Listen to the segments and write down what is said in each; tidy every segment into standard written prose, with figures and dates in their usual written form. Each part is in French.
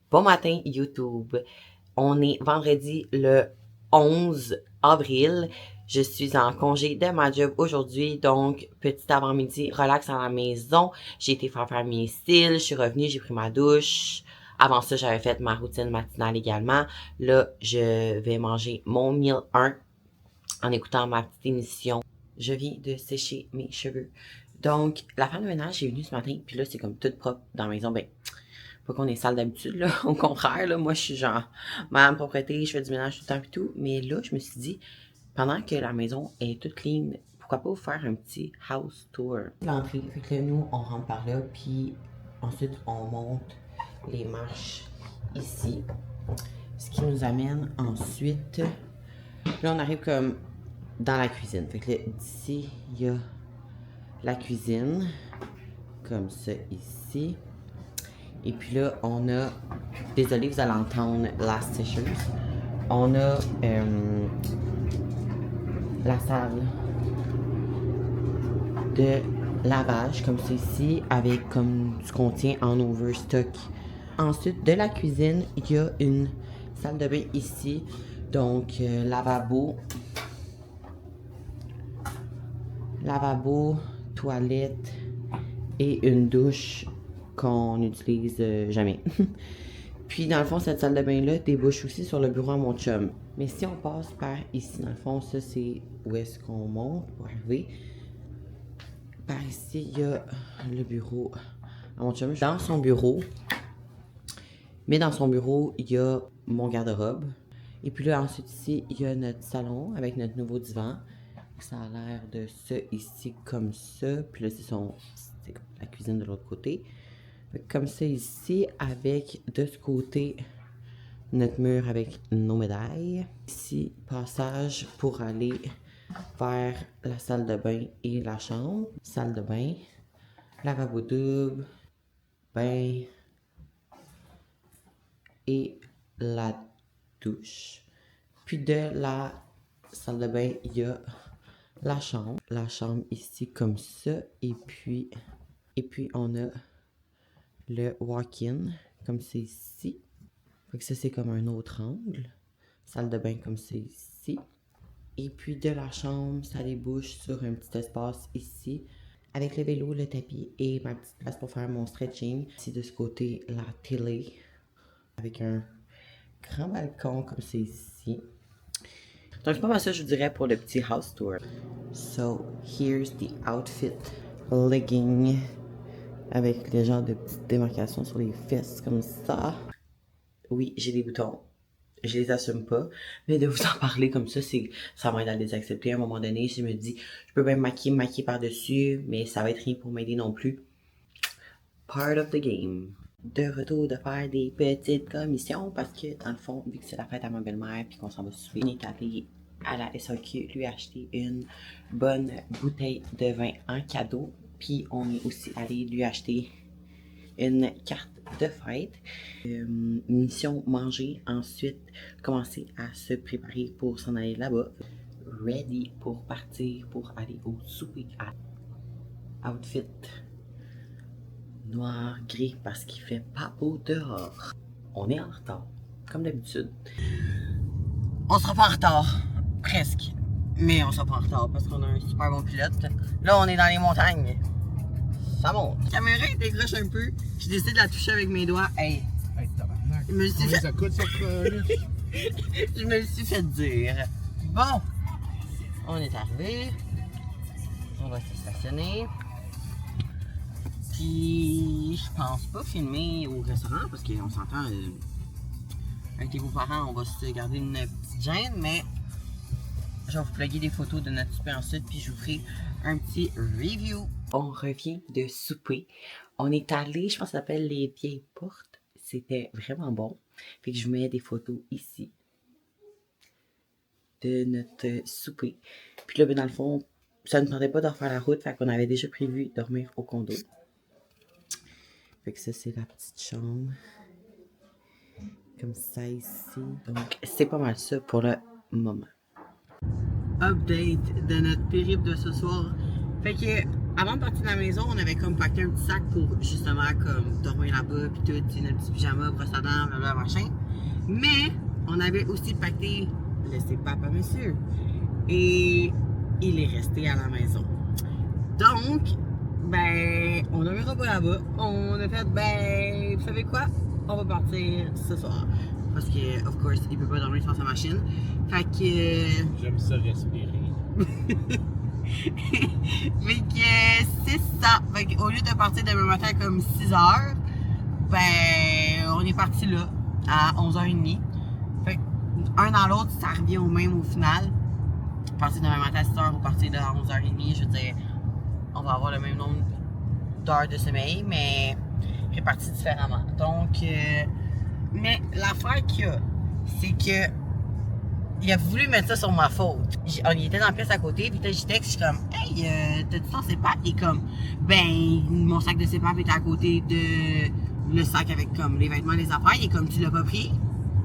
Bon matin YouTube. On est vendredi le 11 avril. Je suis en congé de ma job aujourd'hui, donc petit avant-midi, relax à la maison. J'ai été faire mes cils, je suis revenue, j'ai pris ma douche. Avant ça, j'avais fait ma routine matinale également. Là, je vais manger mon meal 1 en écoutant ma petite émission. Je viens de sécher mes cheveux. Donc, la femme de ménage est venue ce matin, puis là, c'est comme tout propre dans la maison. Ben, pas qu'on est sale d'habitude, là. Au contraire, là, moi, je suis genre, madame propreté, je fais du ménage tout le temps et tout. Mais là, je me suis dit, pendant que la maison est toute clean, pourquoi pas vous faire un petit house tour? L'entrée, fait que là, nous, on rentre par là, puis ensuite, on monte les marches ici. Ce qui nous amène ensuite, là, on arrive comme dans la cuisine. Fait que là, d'ici, il y a la cuisine, comme ça, ici. Et puis là, on a, désolé, vous allez entendre Last Tissues. On a la salle de lavage, comme ça ici, avec comme du contient en overstock. Ensuite, de la cuisine, il y a une salle de bain ici. Donc, lavabo, toilette et une douche qu'on n'utilise jamais. Puis, dans le fond, cette salle de bain-là débouche aussi sur le bureau à mon chum. Mais si on passe par ici, dans le fond, ça, c'est où est-ce qu'on monte pour arriver. Par ici, il y a le bureau à mon chum. Dans son bureau, il y a mon garde-robe. Et puis là, ensuite, ici, il y a notre salon avec notre nouveau divan. Ça a l'air de ça ici, comme ça. Puis là, c'est la cuisine de l'autre côté. Comme ça ici, avec de ce côté notre mur avec nos médailles. Ici, passage pour aller vers la salle de bain et la chambre. Salle de bain, lavabo double, bain et la douche. Puis de la salle de bain, il y a la chambre. La chambre ici comme ça. Et puis on a le walk-in, comme c'est ici. Fait que ça, c'est comme un autre angle. Salle de bain, comme c'est ici. Et puis de la chambre, ça débouche sur un petit espace ici. Avec le vélo, le tapis et ma petite place pour faire mon stretching. Ici, de ce côté, la télé. Avec un grand balcon, comme c'est ici. Donc, c'est pas mal ça, je vous dirais, pour le petit house tour. So, here's the outfit. Legging. Avec le genre de petites démarcations sur les fesses comme ça. Oui, j'ai des boutons. Je les assume pas. Mais de vous en parler comme ça, ça m'aide à les accepter. À un moment donné, je me dis, je peux même maquiller par-dessus, mais ça va être rien pour m'aider non plus. Part of the game. De retour de faire des petites commissions parce que, dans le fond, vu que c'est la fête à ma belle-mère puis qu'on s'en va souper, on est allé à la SAQ lui acheter une bonne bouteille de vin en cadeau. Puis on est aussi allé lui acheter une carte de fête. Mission manger. Ensuite, commencer à se préparer pour s'en aller là-bas. Ready pour partir pour aller au souper. Outfit noir, gris parce qu'il fait pas beau dehors. On est en retard, comme d'habitude. On sera pas en retard, presque. Mais on sera pas en retard parce qu'on a un super bon pilote. Là, on est dans les montagnes. Ça monte. La caméra est décroche un peu. J'ai décidé de la toucher avec mes doigts. Hey, je me suis fait... ça coûte ça? Je me suis fait dire. Bon, on est arrivé. On va se stationner. Puis, je pense pas filmer au restaurant parce qu'on s'entend. Avec les beaux-parents, on va se garder une petite gêne, mais je vais vous plugger des photos de notre souper ensuite, puis je vous ferai un petit review. On revient de souper. On est allé, je pense que ça s'appelle les Vieilles Portes. C'était vraiment bon. Fait que je vous mets des photos ici de notre souper. Puis là, ben, dans le fond, ça ne tentait pas de refaire la route, fait qu'on avait déjà prévu dormir au condo. Fait que ça, c'est la petite chambre. Comme ça ici. Donc, c'est pas mal ça pour le moment. Update de notre périple de ce soir. Fait que avant de partir de la maison, on avait comme pacté un petit sac pour justement comme dormir là-bas, puis tout, tu sais, notre petit pyjama, brosse à dents, blablabla, machin. Mais on avait aussi pacté le CPAP à monsieur. Et il est resté à la maison. Donc, ben, on dormira pas là-bas. On a fait, ben, vous savez quoi? On va partir ce soir. Parce que, of course, il peut pas dormir sur sa machine. Fait que... J'aime ça respirer. Fait que c'est ça. Fait qu'au lieu de partir demain matin comme 6h, ben, on est parti là, à 11h30. Fait que, un dans l'autre, ça revient au même au final. Partir demain matin à 6h ou partir de 11h30, je veux dire, on va avoir le même nombre d'heures de sommeil, mais répartis différemment. Donc, mais l'affaire qu'il y a, c'est que il a voulu mettre ça sur ma faute. On était dans la pièce à côté, puis là, j'y texte, je suis comme, hey, t'as-tu ton CPAP? Il est comme, ben, mon sac de CPAP est à côté de le sac avec comme les vêtements, les affaires. Il est comme, tu l'as pas pris?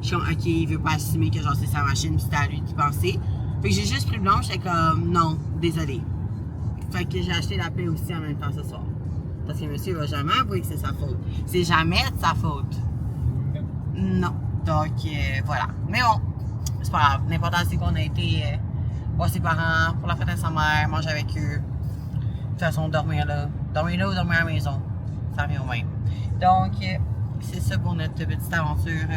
Je suis comme, ok, il veut pas assumer que genre c'est sa machine, puis c'était à lui d'y penser. Fait que j'ai juste pris le blanc, j'étais comme, non, désolé. Fait que j'ai acheté la paix aussi en même temps ce soir. Parce que monsieur va jamais avouer que c'est sa faute. C'est jamais de sa faute. Non. Donc, voilà. Mais bon, c'est pas grave. L'important, c'est qu'on a été voir ses parents pour la fête à sa mère, manger avec eux. De toute façon, dormir là. Dormir là ou dormir à la maison. Ça revient au même. Donc, c'est ça pour notre petite aventure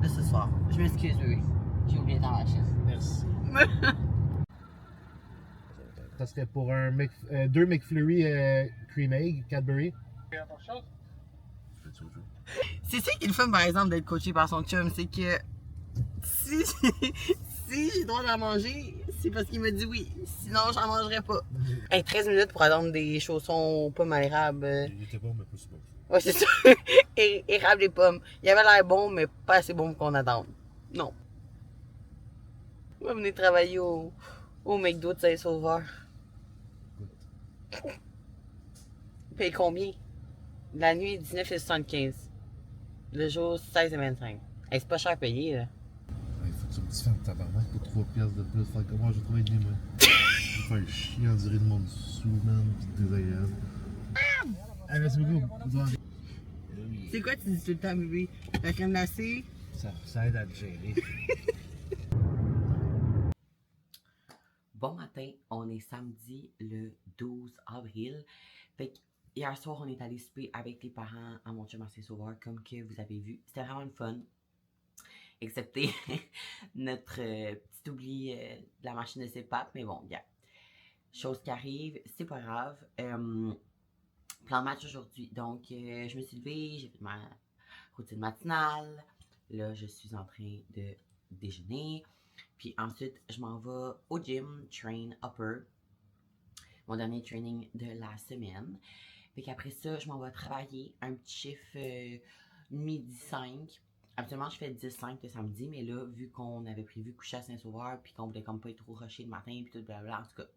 de ce soir. Je m'excuse, oui. J'ai oublié ta machine. Merci. Ça serait pour un deux McFlurry Cream Egg, Cadbury. C'est ça qui est le fun, par exemple, d'être coaché par son chum. C'est que si, si j'ai le droit d'en manger, c'est parce qu'il m'a dit oui. Sinon, j'en mangerais pas. Hey, 13 minutes pour attendre des chaussons pommes à l'érable. Il était bon, mais pas si bon. Ouais, c'est ça. Érable et pommes. Il avait l'air bon, mais pas assez bon pour qu'on attende. Non. On va venir travailler au McDo de Saint-Sauveur. Paye combien? La nuit, 19,75. Le jour, 16,25. Hey, c'est pas cher payé, là. Il faut que tu me dises de tabarnak pour 3 piastres de plus. Faire comment je vais trouver de moi. Je vais faire chier en dirait de monde sous, man, pis désagréable. Hey, merci beaucoup. Bonne soirée. C'est quoi tu dis tout le temps, bébé? La crème glacée? Ça aide à te gérer. Bon matin, on est samedi le 12 avril. Fait que hier soir, on est allé souper avec les parents à mon chum à Saint-Sauveur, comme que vous avez vu. C'était vraiment le fun. Excepté notre petit oubli de la machine de CPAP. Mais bon, bien. Chose qui arrive, c'est pas grave. Plan de match aujourd'hui. Donc, je me suis levée, j'ai fait ma routine matinale. Là, je suis en train de déjeuner. Puis ensuite, je m'en vais au gym, train upper. Mon dernier training de la semaine. Fait qu'après ça, je m'en vais travailler un petit chiffre midi 5. Habituellement, je fais 10-5 le samedi, mais là, vu qu'on avait prévu coucher à Saint-Sauveur, puis qu'on voulait comme pas être trop rushé le matin, puis tout blabla, en tout cas,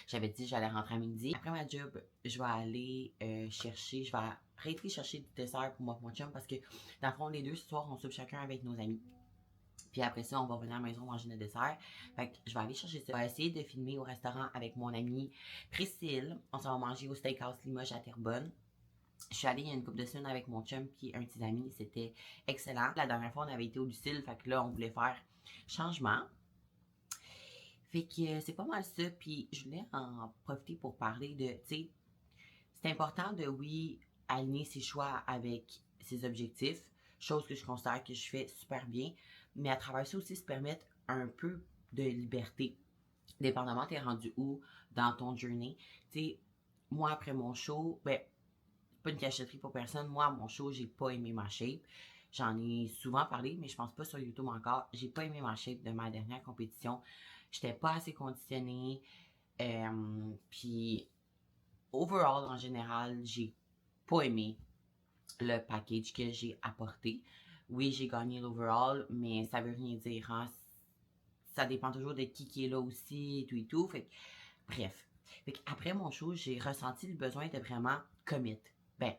j'avais dit que j'allais rentrer à midi. Après ma job, je vais aller chercher, je vais arrêter de chercher du dessert pour moi et mon chum, parce que dans le fond, les deux ce soir, on soupe chacun avec nos amis. Puis après ça, on va venir à la maison manger notre dessert. Fait que je vais aller chercher ça. Je vais essayer de filmer au restaurant avec mon amie Priscille. On s'en va manger au Steakhouse Limoges à Terrebonne. Je suis allée il y a une couple de semaines avec mon chum puis un petit ami. C'était excellent. La dernière fois, on avait été au Lucille. Fait que là, on voulait faire changement. Fait que c'est pas mal ça. Puis je voulais en profiter pour parler de, tu sais, c'est important de, oui, aligner ses choix avec ses objectifs. Chose que je considère que je fais super bien. Mais à travers ça aussi, se permettre un peu de liberté. Dépendamment, t'es rendu où dans ton journey. Tu sais, moi, après mon show, ben, pas une cachotterie pour personne. Moi, à mon show, j'ai pas aimé ma shape. J'en ai souvent parlé, mais je pense pas sur YouTube encore. J'ai pas aimé ma shape de ma dernière compétition. J'étais pas assez conditionnée. Puis, overall, en général, j'ai pas aimé le package que j'ai apporté. Oui, j'ai gagné l'overall, mais ça veut rien dire. Hein? Ça dépend toujours de qui est là aussi et tout et tout. Fait que, bref. Fait après mon show, j'ai ressenti le besoin de vraiment commit. Ben,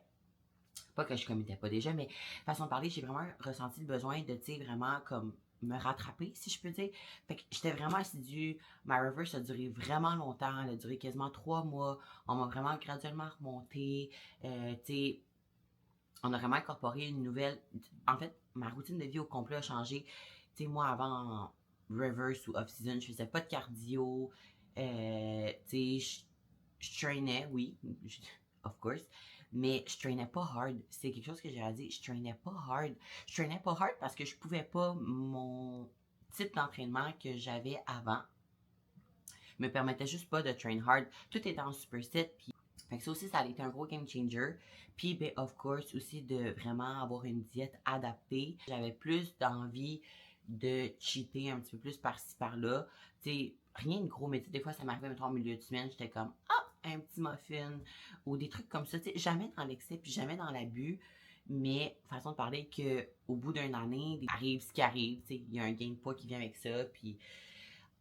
pas que je committais pas déjà, mais façon de parler, j'ai vraiment ressenti le besoin de, tu sais, vraiment comme me rattraper, si je peux dire. Fait que j'étais vraiment assidue. Ma reverse a duré vraiment longtemps. Elle a duré quasiment 3 mois. On m'a vraiment graduellement remonté. Tu sais, on a vraiment incorporé une nouvelle... En fait, ma routine de vie au complet a changé. Tu sais, moi, avant, reverse ou off-season, je faisais pas de cardio. Tu sais, je traînais, oui, of course, mais je traînais pas hard. C'est quelque chose que j'ai à dire. Je traînais pas hard. Je traînais pas hard parce que je pouvais pas. Mon type d'entraînement que j'avais avant me permettait juste pas de train hard. Tout était en superset. Puis, fait que ça aussi, ça a été un gros game changer. Puis, ben, of course, aussi de vraiment avoir une diète adaptée. J'avais plus d'envie de cheater un petit peu plus par-ci, par-là. Tu sais, rien de gros, mais tu sais, des fois, ça m'arrivait, mettons, au milieu de semaine, j'étais comme, ah, un petit muffin, ou des trucs comme ça. Tu sais, jamais dans l'excès, puis jamais dans l'abus. Mais, façon de parler que au bout d'une année, arrive ce qui arrive. Tu sais, il y a un gain de poids qui vient avec ça, puis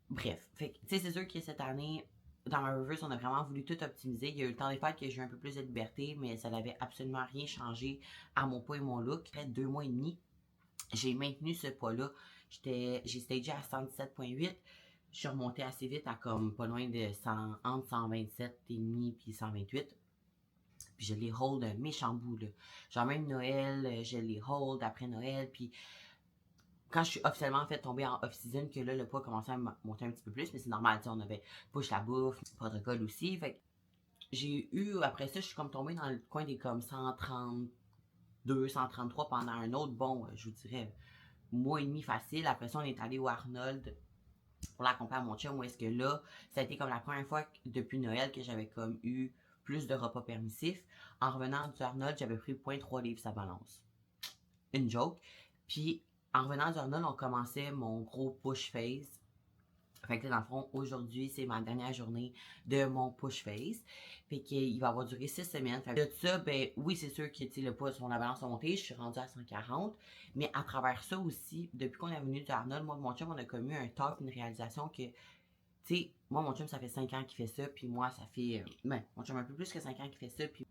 bref. Fait que, tu sais, c'est sûr que cette année, dans ma reverse, on a vraiment voulu tout optimiser. Il y a eu le temps des fêtes que j'ai eu un peu plus de liberté, mais ça n'avait absolument rien changé à mon poids et mon look. Après 2 mois et demi, j'ai maintenu ce poids-là. J'ai stagé à 117,8. Je suis remontée assez vite à comme pas loin de 100, entre 127,5 puis 128. Puis je les hold un méchant bout, là. Genre même Noël, je les hold après Noël. Puis quand je suis officiellement fait tomber en off-season, que là, le poids commençait à monter un petit peu plus, mais c'est normal, tu sais, on avait push la bouffe, protocole aussi. Fait que j'ai eu, après ça, je suis comme tombée dans le coin des comme 132, 133 pendant un autre, bon, je vous dirais, mois et demi facile. Après ça, on est allé au Arnold pour l'accompagner à mon chum, où est-ce que là, ça a été comme la première fois depuis Noël que j'avais comme eu plus de repas permissifs. En revenant du Arnold, j'avais pris 0,3 livres sa balance. Une joke. Puis, en revenant du Arnold, on commençait mon gros push phase. Fait que là, dans le fond, aujourd'hui, c'est ma dernière journée de mon push phase. Fait qu'il va avoir duré 6 semaines. Fait que de ça, ben oui, c'est sûr que le poids sur la balance a monté. Je suis rendue à 140. Mais à travers ça aussi, depuis qu'on est venu du Arnold, moi et mon chum, on a commis un talk, une réalisation que, tu sais, moi, mon chum, ça fait 5 ans qu'il fait ça. Puis moi, ça fait, ben, mon chum un peu plus que 5 ans qu'il fait ça. Puis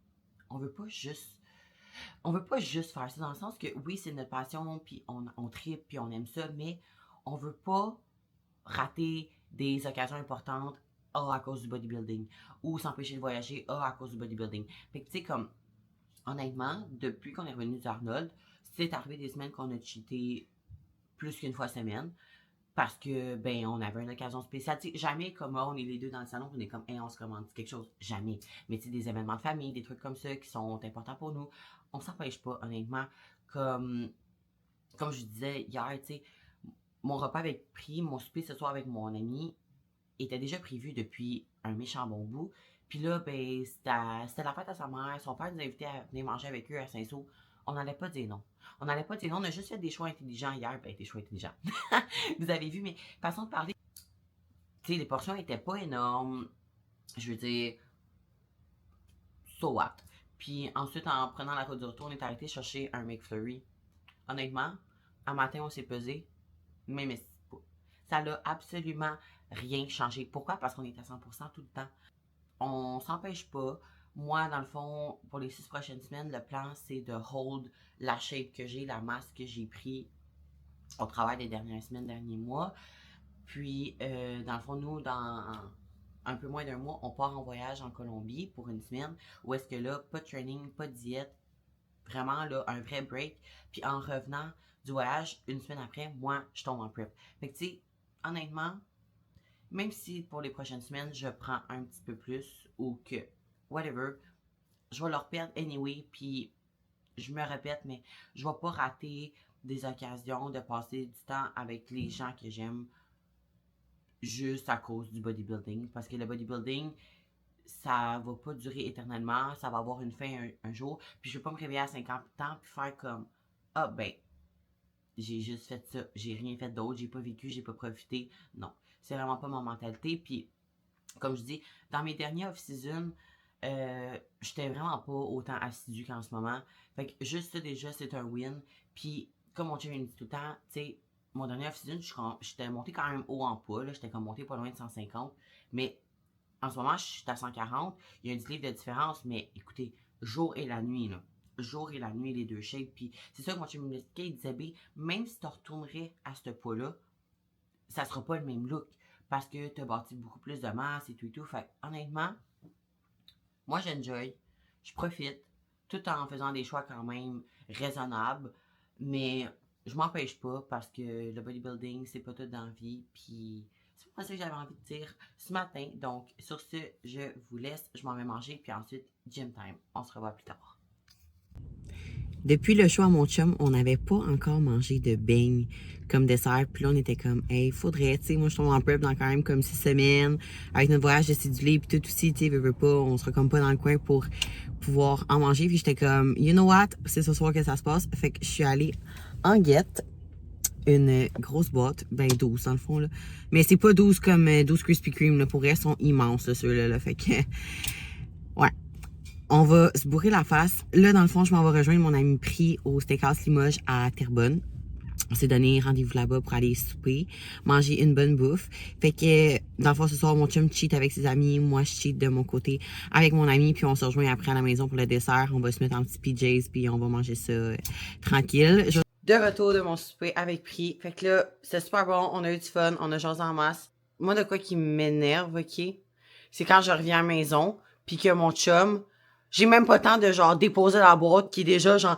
on veut pas juste faire ça dans le sens que oui, c'est notre passion, puis on tripe, puis on aime ça, mais on veut pas rater des occasions importantes à cause du bodybuilding ou s'empêcher de voyager à cause du bodybuilding. Fait que tu sais, comme honnêtement, depuis qu'on est revenu du Arnold, c'est arrivé des semaines qu'on a cheaté plus qu'une fois semaine. Parce que, ben, on avait une occasion spéciale. Tu sais, jamais comme on est les deux dans le salon, on est comme, hey, on se commande quelque chose. Jamais. Mais tu sais, des événements de famille, des trucs comme ça qui sont importants pour nous, on s'empêche pas, honnêtement. Comme je disais hier, tu sais, mon repas avec pris, mon souper ce soir avec mon ami était déjà prévu depuis un méchant bon bout. Puis là, ben, c'était la fête à sa mère. Son père nous a invités à venir manger avec eux à Saint-Saul. On n'allait pas dire non. On n'allait pas dire non. On a juste fait des choix intelligents hier. Ben, des choix intelligents. Vous avez vu, mais façon de parler, tu sais, les portions étaient pas énormes. Je veux dire, so what? Puis ensuite, en prenant la route du retour, on est arrêté chercher un McFlurry. Honnêtement, un matin, on s'est pesé, même pas. Ça n'a absolument rien changé. Pourquoi? Parce qu'on est à 100% tout le temps. On s'empêche pas. Moi, dans le fond, pour les 6 prochaines semaines, le plan, c'est de hold la shape que j'ai, la masse que j'ai pris au travail des dernières semaines, derniers mois. Puis, dans le fond, nous, dans un peu moins d'un mois, on part en voyage en Colombie pour une semaine. Où est-ce que là, pas de training, pas de diète, vraiment là, un vrai break. Puis en revenant du voyage, une semaine après, moi, je tombe en prep. Fait que tu sais, honnêtement, même si pour les prochaines semaines, je prends un petit peu plus ou que, whatever, je vais leur perdre anyway. Puis je me répète, mais je vais pas rater des occasions de passer du temps avec les gens que j'aime juste à cause du bodybuilding. Parce que le bodybuilding, ça va pas durer éternellement, ça va avoir une fin un jour. Puis je vais pas me réveiller à 50 ans puis faire comme, ah ben, j'ai juste fait ça, j'ai rien fait d'autre, j'ai pas vécu, j'ai pas profité. Non, c'est vraiment pas ma mentalité. Puis, comme je dis, dans mes derniers off-season, j'étais vraiment pas autant assidu qu'en ce moment. Fait que juste ça déjà, c'est un win. Puis, comme mon chum me dit tout le temps, tu sais, mon dernier off-season, j'étais monté quand même haut en poids, là, j'étais comme monté pas loin de 150. Mais en ce moment, je suis à 140. Il y a un 10 livres de différence, mais écoutez, jour et la nuit, là. jour et la nuit, les deux shakes. Puis c'est ça que mon chum me disait, il disait, B, même si tu retournerais à ce poids-là, ça sera pas le même look. Parce que tu as bâti beaucoup plus de masse et tout et tout. Fait honnêtement, moi j'enjoy, je profite, tout en faisant des choix quand même raisonnables. Mais je m'empêche pas parce que le bodybuilding, c'est pas tout dans la vie. Puis c'est pas ça que j'avais envie de dire ce matin. Donc sur ce, je vous laisse, je m'en vais manger. Puis ensuite, gym time. On se revoit plus tard. Depuis le show à mon chum, on n'avait pas encore mangé de beignes comme dessert. Puis là, on était comme, hey, faudrait, tu sais, moi, je tombe en prep dans quand même comme 6 semaines. Avec notre voyage de cédulé, puis tout aussi, tu sais, veux pas, on sera comme pas dans le coin pour pouvoir en manger. Puis j'étais comme, you know what, c'est ce soir que ça se passe. Fait que je suis allée en guette une grosse boîte, ben 12 dans le fond, là. Mais c'est pas 12 comme 12 Krispy Kreme, là. Pour elles, sont immenses, là, ceux-là, là. Fait que, ouais. On va se bourrer la face. Là, dans le fond, je m'en vais rejoindre mon ami Pri au Steakhouse Limoges à Terrebonne. On s'est donné rendez-vous là-bas pour aller souper, manger une bonne bouffe. Fait que, dans le fond, ce soir, mon chum cheat avec ses amis. Moi, je cheat de mon côté avec mon ami. Puis on se rejoint après à la maison pour le dessert. On va se mettre en petit PJs, puis on va manger ça tranquille. De retour de mon souper avec Pri. Fait que là, c'est super bon. On a eu du fun. On a jasé en masse. Moi, de quoi qui m'énerve, OK? C'est quand je reviens à la maison, puis que mon chum... J'ai même pas le temps de, genre, déposer la boîte qui est déjà, genre,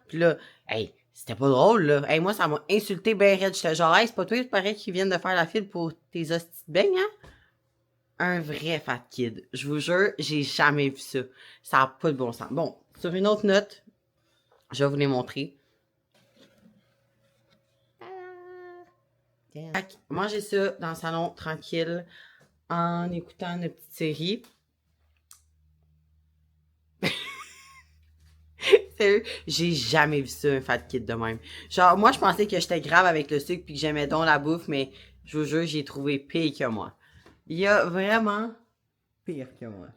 Puis là, hey, c'était pas drôle, là. Hey, moi, ça m'a insulté ben raide. J'étais genre, hey, c'est pas toi, pareil, qui viennent de faire la file pour tes hosties de beignes, hein? Un vrai fat kid. Je vous jure, j'ai jamais vu ça. Ça a pas de bon sens. Bon, sur une autre note, je vais vous les montrer. Manger ça dans le salon, tranquille, en écoutant une petite série. Sérieux, j'ai jamais vu ça, un fat kid de même. Genre, moi, je pensais que j'étais grave avec le sucre puis que j'aimais donc la bouffe, mais je vous jure, j'ai trouvé pire que moi. Il y a vraiment pire que moi.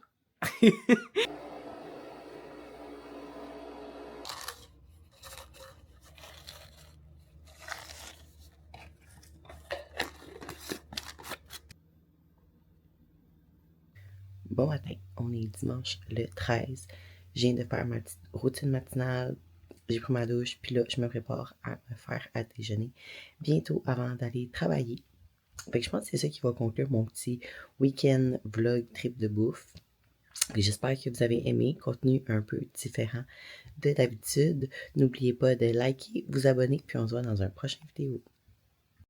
Bon matin, on est dimanche le 13. Je viens de faire ma petite routine matinale. J'ai pris ma douche, puis là, je me prépare à me faire à déjeuner bientôt avant d'aller travailler. Fait que je pense que c'est ça qui va conclure mon petit week-end vlog trip de bouffe. J'espère que vous avez aimé, contenu un peu différent de d'habitude. N'oubliez pas de liker, vous abonner, puis on se voit dans un prochain vidéo.